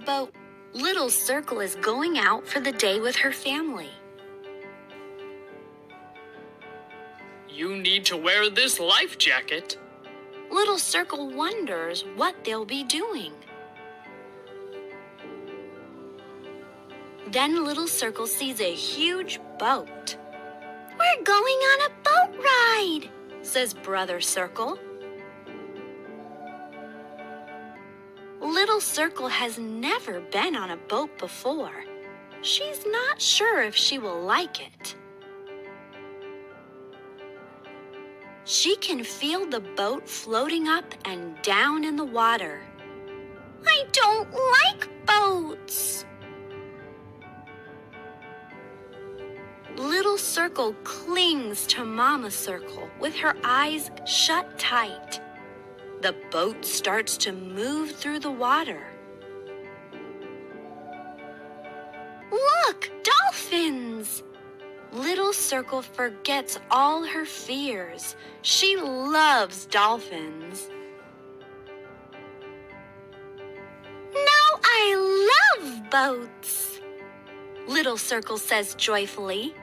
boat, Little Circle is going out for the day with her family. You need to wear this life jacket. Little Circle wonders what they'll be doing. Then Little Circle sees a huge boat. "We're going on a boat ride," says Brother Circle. Little Circle has never been on a boat before. She's not sure if she will like it. She can feel the boat floating up and down in the water. "I don't like boats." Little Circle clings to Mama Circle with her eyes shut tight. The boat starts to move through the water. "Look, dolphins!" Little Circle forgets all her fears. She loves dolphins. "Now I love boats," Little Circle says joyfully.